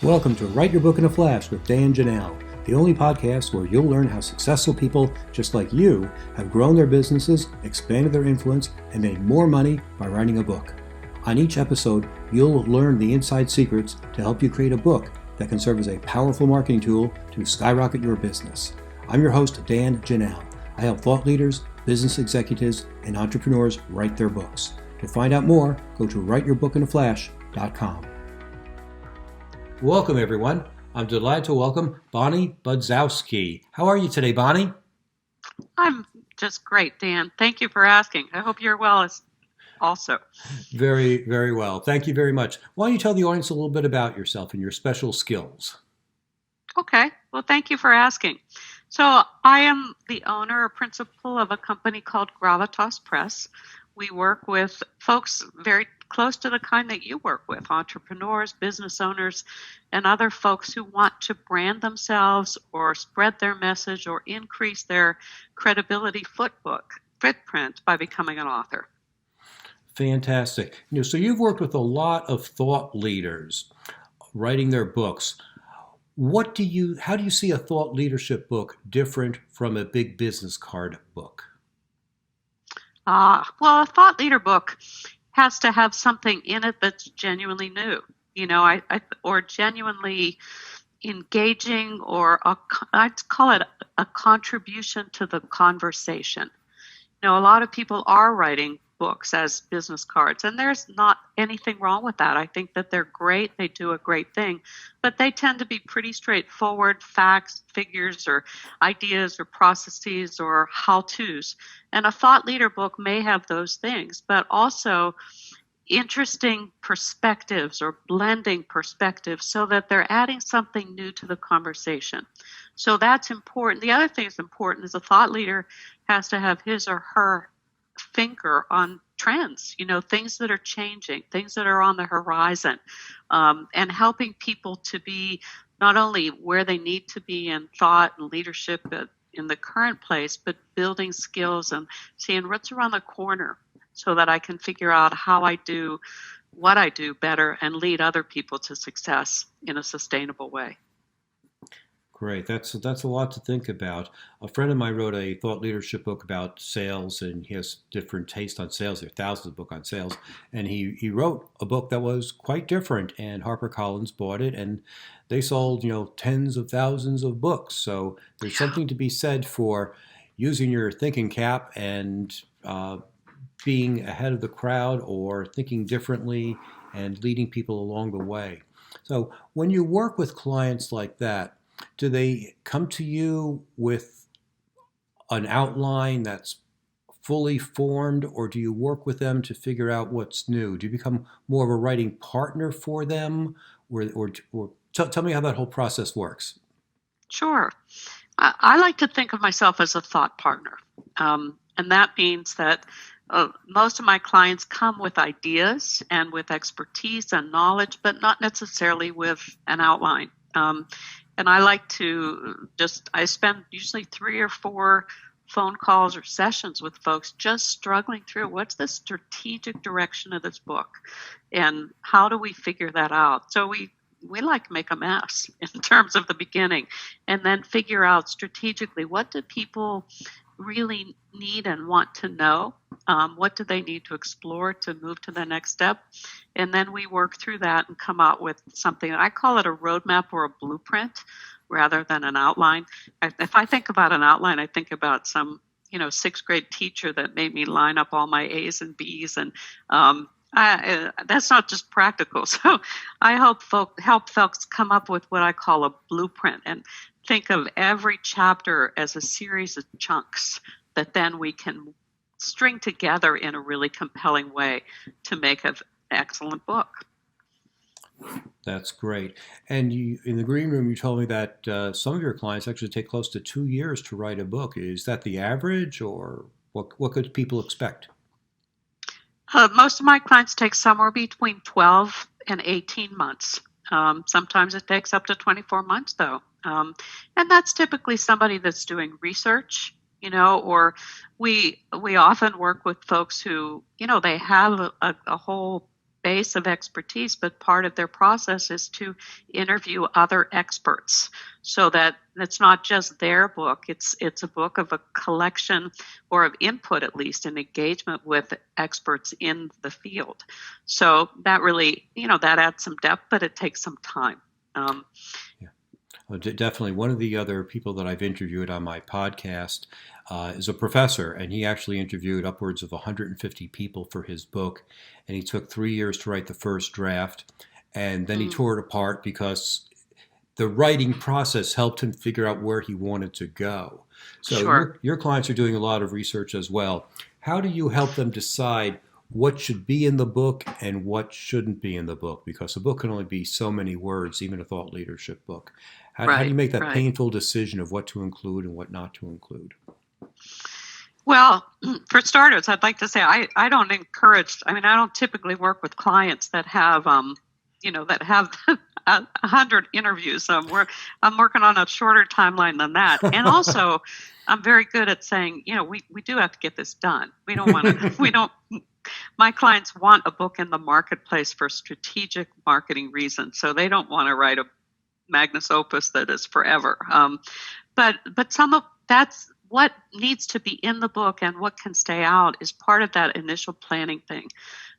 Welcome to Write Your Book in a Flash with Dan Janal, the only podcast where you'll learn how successful people just like you have grown their businesses, expanded their influence, and made more money by writing a book. On each episode, you'll learn the inside secrets to help you create a book that can serve as a powerful marketing tool to skyrocket your business. I'm your host, Dan Janal. I help thought leaders, business executives, and entrepreneurs write their books. To find out more, go to writeyourbookinaflash.com. Welcome, everyone. I'm delighted to welcome Bonnie Budzowski. How are you today, Bonnie? I'm just great, Dan. Thank you for asking. I hope you're well also. Very, very well. Thank you very much. Why don't you tell the audience a little bit about yourself and your special skills? Okay. Well, thank you for asking. So I am the owner or principal of a company called Gravitas Press. We work with folks very close to the kind that you work with, entrepreneurs, business owners, and other folks who want to brand themselves or spread their message or increase their credibility footprint by becoming an author. Fantastic. So you've worked with a lot of thought leaders writing their books. How do you see a thought leadership book different from a big business card book? Well, a thought leader book has to have something in it that's genuinely new, or genuinely engaging, or I'd call it a contribution to the conversation. A lot of people are writing books as business cards, and there's not anything wrong with that. I think that they're great. They do a great thing, but they tend to be pretty straightforward facts, figures, or ideas, or processes, or how-tos. And a thought leader book may have those things, but also interesting perspectives or blending perspectives so that they're adding something new to the conversation. So that's important. The other thing that's important is a thought leader has to have his or her finger on trends, things that are changing, things that are on the horizon, and helping people to be not only where they need to be in thought and leadership in the current place, but building skills and seeing what's around the corner so that I can figure out how I do what I do better and lead other people to success in a sustainable way. Great. That's a lot to think about. A friend of mine wrote a thought leadership book about sales, and he has different taste on sales. There are thousands of books on sales. And he wrote a book that was quite different, and HarperCollins bought it, and they sold, tens of thousands of books. So there's something to be said for using your thinking cap and being ahead of the crowd or thinking differently and leading people along the way. So when you work with clients like that, do they come to you with an outline that's fully formed, or do you work with them to figure out what's new? Do you become more of a writing partner for them, or tell me how that whole process works? Sure. I like to think of myself as a thought partner, and that means that most of my clients come with ideas and with expertise and knowledge, but not necessarily with an outline. And I like to I spend usually 3 or 4 phone calls or sessions with folks just struggling through what's the strategic direction of this book and how do we figure that out. So we like to make a mess in terms of the beginning and then figure out strategically what do people really need and want to know, what do they need to explore to move to the next step, and then we work through that and come out with something. I call it a roadmap or a blueprint rather than an outline. If I think about an outline, I think about some 6th grade teacher that made me line up all my A's and B's, and that's not just practical. So I help folks come up with what I call a blueprint and think of every chapter as a series of chunks that then we can string together in a really compelling way to make an excellent book. That's great. And in the green room, you told me that some of your clients actually take close to 2 years to write a book. Is that the average, or what could people expect? Most of my clients take somewhere between 12 and 18 months. Sometimes it takes up to 24 months, though. And that's typically somebody that's doing research, or we often work with folks who, they have a whole base of expertise, but part of their process is to interview other experts, so that it's not just their book. It's a book of a collection, or of input at least, and engagement with experts in the field. So that really, that adds some depth, but it takes some time. Yeah. Well, definitely. One of the other people that I've interviewed on my podcast is a professor, and he actually interviewed upwards of 150 people for his book, and he took 3 years to write the first draft, and then he tore it apart because the writing process helped him figure out where he wanted to go. So Sure. your clients are doing a lot of research as well. How do you help them decide what should be in the book and what shouldn't be in the book? Because a book can only be so many words, even a thought leadership book. How do you Right, make that right. painful decision of what to include and what not to include? Well, for starters, I'd like to say I don't encourage. I mean, I don't typically work with clients that have that have 100 interviews. I'm working on a shorter timeline than that, and also I'm very good at saying, we do have to get this done. We don't want to. We don't. My clients want a book in the marketplace for strategic marketing reasons, so they don't want to write a magnus opus that is forever. But some of that's what needs to be in the book, and what can stay out is part of that initial planning thing.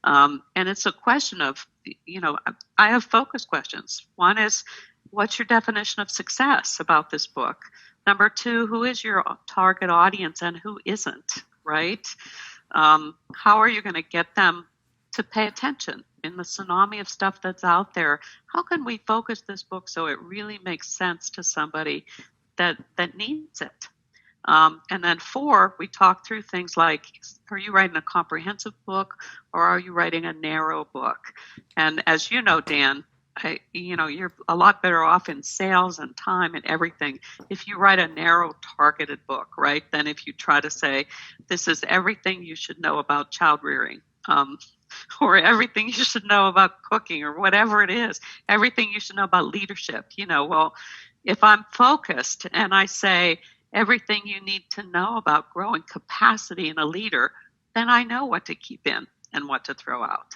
And it's a question of, I have focus questions. One is, what's your definition of success about this book? Number two, who is your target audience and who isn't, right? How are you going to get them to pay attention in the tsunami of stuff that's out there? How can we focus this book so it really makes sense to somebody that needs it? And then four, we talk through things like, are you writing a comprehensive book or are you writing a narrow book? And as you know, Dan, you're a lot better off in sales and time and everything if you write a narrow targeted book, right? Than if you try to say, this is everything you should know about child rearing. Or everything you should know about cooking, or whatever it is, everything you should know about leadership. Well, if I'm focused and I say everything you need to know about growing capacity in a leader, then I know what to keep in and what to throw out.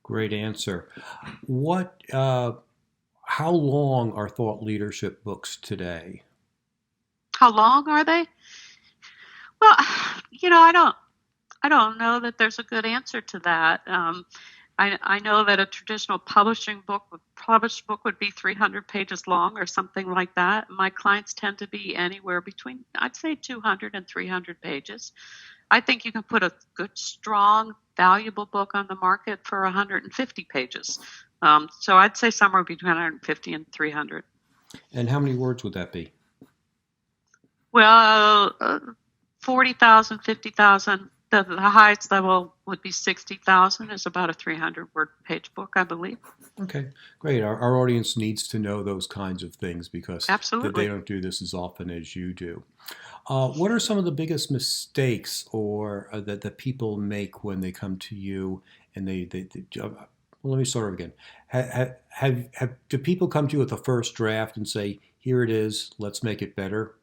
Great answer. How long are thought leadership books today? How long are they? Well, I don't know that there's a good answer to that. I know that a traditional published book would be 300 pages long or something like that. My clients tend to be anywhere between, I'd say, 200 and 300 pages. I think you can put a good, strong, valuable book on the market for 150 pages. So I'd say somewhere between 150 and 300. And how many words would that be? Well, 40,000, 50,000. The highest level would be 60,000, is about a 300-word page book, I believe. Okay, great. Our audience needs to know those kinds of things because Absolutely. they don't do this as often as you do. What are some of the biggest mistakes or that people make when they come to you and well, let me start over again. Do people come to you with the first draft and say, here it is, let's make it better?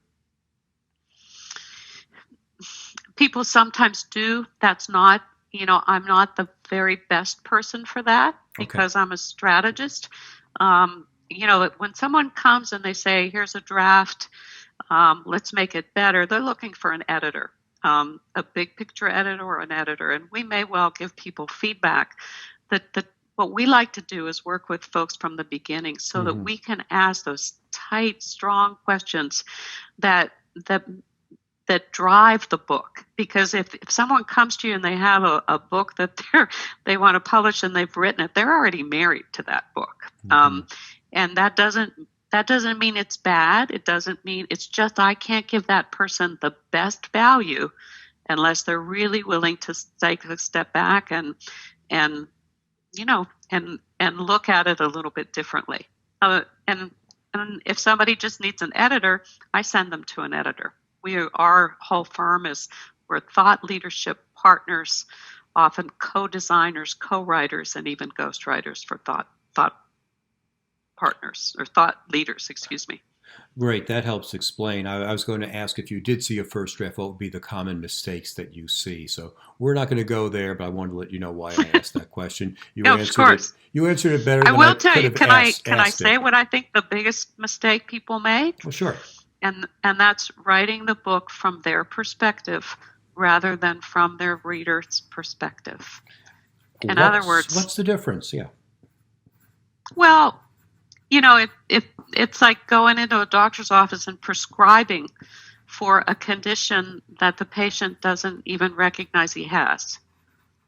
People sometimes do. That's not, I'm not the very best person for that because I'm a strategist. When someone comes and they say, here's a draft, let's make it better, they're looking for an editor, a big picture editor or an editor. And we may well give people feedback that what we like to do is work with folks from the beginning so that we can ask those tight, strong questions that drive the book. Because if someone comes to you and they have a book that they want to publish and they've written it, they're already married to that book. And that doesn't mean it's bad. It doesn't mean it's just, I can't give that person the best value unless they're really willing to take a step back and look at it a little bit differently. And if somebody just needs an editor, I send them to an editor. Our whole firm we're thought leadership partners, often co-designers, co-writers, and even ghostwriters for thought partners or thought leaders, excuse me. Great, that helps explain. I was going to ask if you did see a first draft, what would be the common mistakes that you see? So we're not going to go there, but I wanted to let you know why I asked that question. You Yeah, of answered it. course. You answered it better I than I will tell could you, have can I asked say it. what I think the biggest mistake people make? Well, sure. And that's writing the book from their perspective rather than from their reader's perspective. In other words, What's the difference? Yeah. well, if it's like going into a doctor's office and prescribing for a condition that the patient doesn't even recognize he has,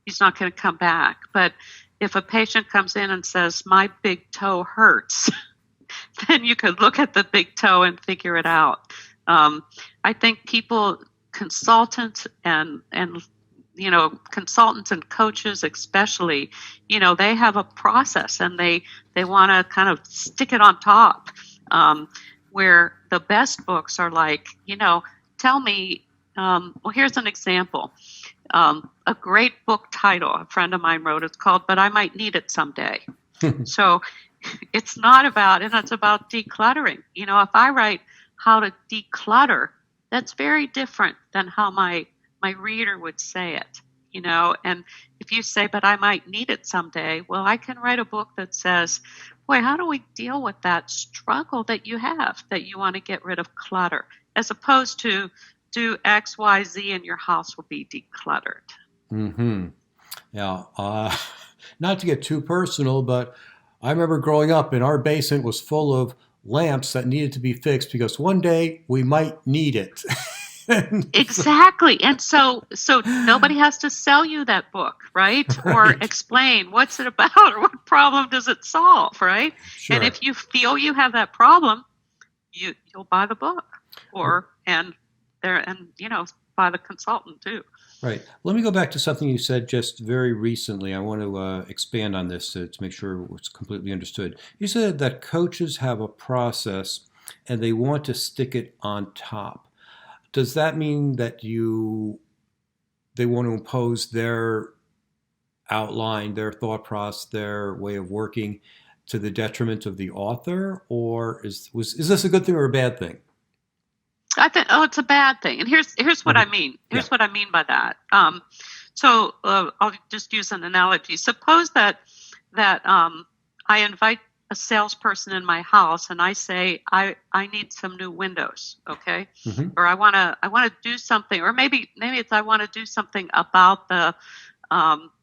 he's not going to come back. But if a patient comes in and says, my big toe hurts, then you could look at the big toe and figure it out. I think people, consultants and consultants and coaches especially, they have a process and they want to kind of stick it on top. Where the best books are like, tell me, well, here's an example. A great book title a friend of mine wrote, it's called But I Might Need It Someday. So it's not about, and it's about decluttering. If I write how to declutter, that's very different than how my reader would say it, and if you say, but I might need it someday, well, I can write a book that says, boy, how do we deal with that struggle that you have, that you want to get rid of clutter, as opposed to do X, Y, Z and your house will be decluttered. Mm-hmm. Yeah. Not to get too personal, but I remember growing up and our basement was full of lamps that needed to be fixed because one day we might need it. Exactly. And so nobody has to sell you that book, right? Or Right. explain what's it about or what problem does it solve, right? And Sure. if you feel you have that problem, you'll buy the book and buy the consultant too. Right. Let me go back to something you said just very recently. I want to expand on this to make sure it's completely understood. You said that coaches have a process and they want to stick it on top. Does that mean that they want to impose their outline, their thought process, their way of working to the detriment of the author, or is this a good thing or a bad thing? I think, it's a bad thing. And here's what Hmm. I mean. Yeah. Here's what I mean by that. I'll just use an analogy. Suppose that I invite a salesperson in my house and I say I need some new windows, okay? Hmm. Or I wanna do something, or maybe it's I want to do something about the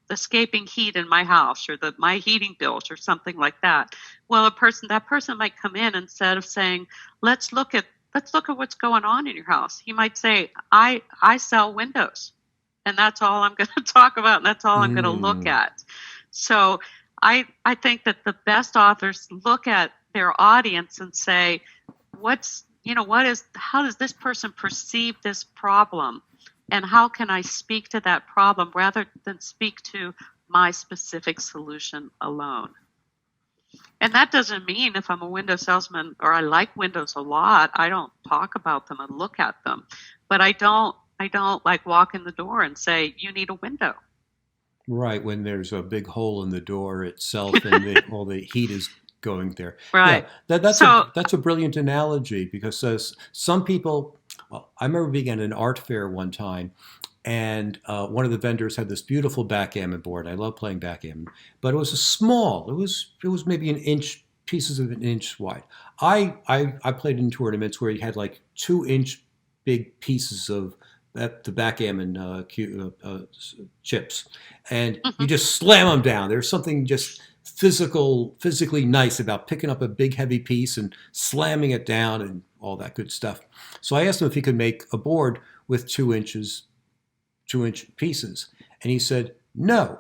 escaping heat in my house or my heating bills or something like that. Well, that person might come in, instead of saying, let's look at what's going on in your house. He might say, I sell windows, and that's all I'm going to talk about, and that's all I'm going to look Mm. at. So I think that the best authors look at their audience and say, how does this person perceive this problem? And how can I speak to that problem rather than speak to my specific solution alone? And that doesn't mean if I'm a window salesman or I like windows a lot, I don't talk about them and look at them. But I don't like walk in the door and say, you need a window. Right, when there's a big hole in the door itself and all the heat is going there. Yeah, Right. So, that's a brilliant analogy because some people. Well, I remember being at an art fair one time, and one of the vendors had this beautiful backgammon board. I love playing backgammon, but it was a small. It was maybe an inch, pieces of an inch wide. I played in tournaments where you had like 2 inch big pieces of the backgammon chips, and you mhm, just slam them down. There's something just physically nice about picking up a big heavy piece and slamming it down and all that good stuff. So I asked him if he could make a board with 2 inch pieces, and he said no.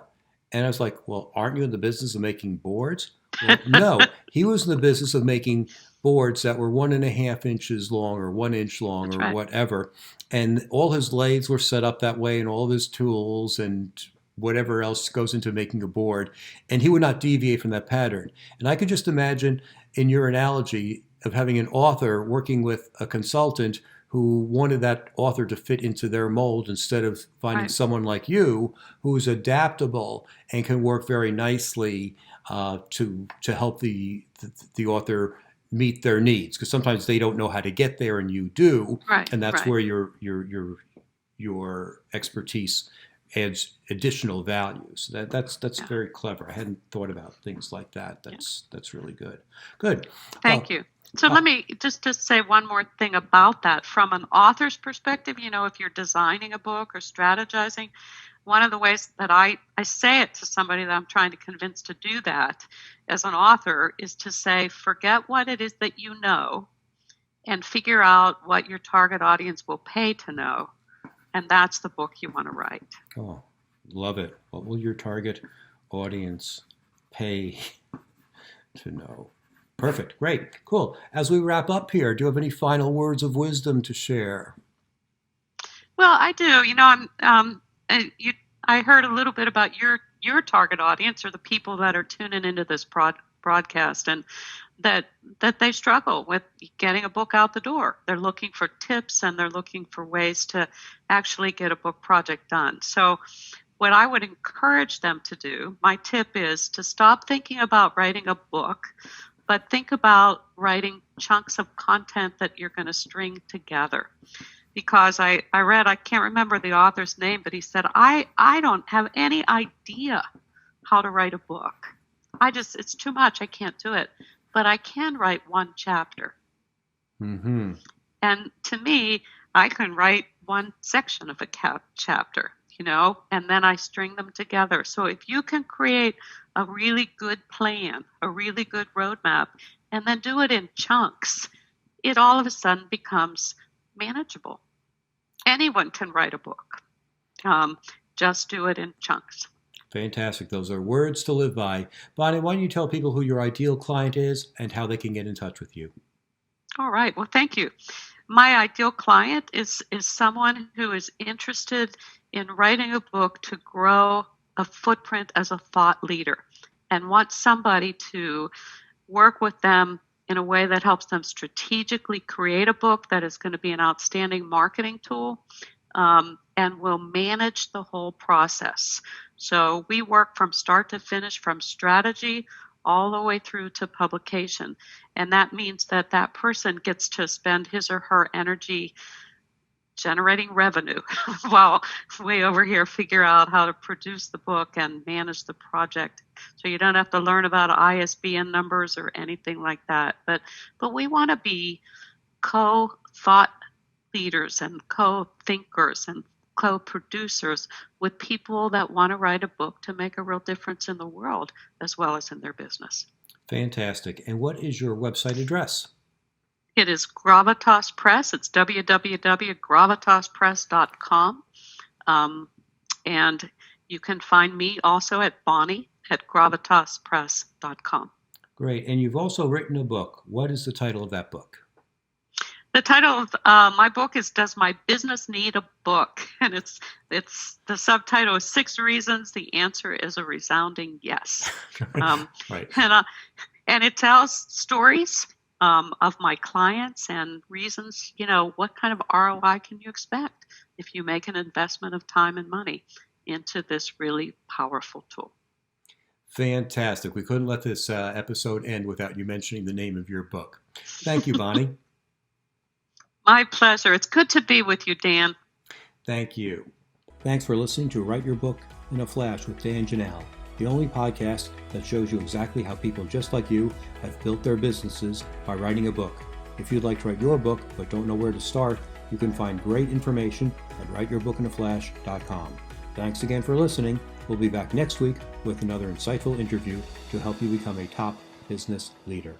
And I was like, well, aren't you in the business of making boards? Well, no, he was in the business of making boards that were 1.5 inches long or 1 inch long that's or right. whatever. And all his lathes were set up that way and all of his tools and whatever else goes into making a board. And he would not deviate from that pattern. And I could just imagine in your analogy of having an author working with a consultant who wanted that author to fit into their mold instead of finding Right. someone like you who's adaptable and can work very nicely to help the author meet their needs, because sometimes they don't know how to get there and you do, Right. and that's Right. where your expertise adds additional values. That's Yeah. very clever. I hadn't thought about things like that. That's really good. Good. Thank you. So let me just say one more thing about that. From an author's perspective, if you're designing a book or strategizing, one of the ways that I say it to somebody that I'm trying to convince to do that as an author is to say, forget what it is that you know and figure out what your target audience will pay to know. And that's the book you want to write. Oh, love it. What will your target audience pay to know? Perfect. Great. Cool. As we wrap up here, do you have any final words of wisdom to share? Well, I do. I heard a little bit about your target audience, or the people that are tuning into this broadcast, and that they struggle with getting a book out the door. They're looking for tips, and they're looking for ways to actually get a book project done. So what I would encourage them to do, my tip is to stop thinking about writing a book, but think about writing chunks of content that you're going to string together. Because I read, I can't remember the author's name, but he said, I don't have any idea how to write a book. It's too much. I can't do it. But I can write one chapter. Mm-hmm. And to me, I can write one section of a chapter, and then I string them together. So if you can create a really good plan, a really good roadmap, and then do it in chunks, it all of a sudden becomes manageable. Anyone can write a book. Just do it in chunks. Fantastic. Those are words to live by. Bonnie, why don't you tell people who your ideal client is and how they can get in touch with you? All right. Well, thank you. My ideal client is someone who is interested in writing a book to grow a footprint as a thought leader and wants somebody to work with them in a way that helps them strategically create a book that is going to be an outstanding marketing tool, and will manage the whole process. So we work from start to finish, from strategy all the way through to publication. And that means that that person gets to spend his or her energy generating revenue while we over here figure out how to produce the book and manage the project. So you don't have to learn about ISBN numbers or anything like that. But we want to be co-thought leaders and co-thinkers and co-producers with people that want to write a book to make a real difference in the world as well as in their business. Fantastic. And what is your website address? It is Gravitas Press. It's www.gravitaspress.com. And you can find me also at Bonnie at gravitaspress.com. Great. And you've also written a book. What is the title of that book? The title of my book is "Does My Business Need a Book?" And it's the subtitle is 6 Reasons the Answer is a Resounding Yes. Right. And it tells stories of my clients and reasons, what kind of ROI can you expect if you make an investment of time and money into this really powerful tool. Fantastic. We couldn't let this episode end without you mentioning the name of your book. Thank you, Bonnie. My pleasure. It's good to be with you, Dan. Thank you. Thanks for listening to Write Your Book in a Flash with Dan Janal, the only podcast that shows you exactly how people just like you have built their businesses by writing a book. If you'd like to write your book but don't know where to start, you can find great information at writeyourbookinaflash.com. Thanks again for listening. We'll be back next week with another insightful interview to help you become a top business leader.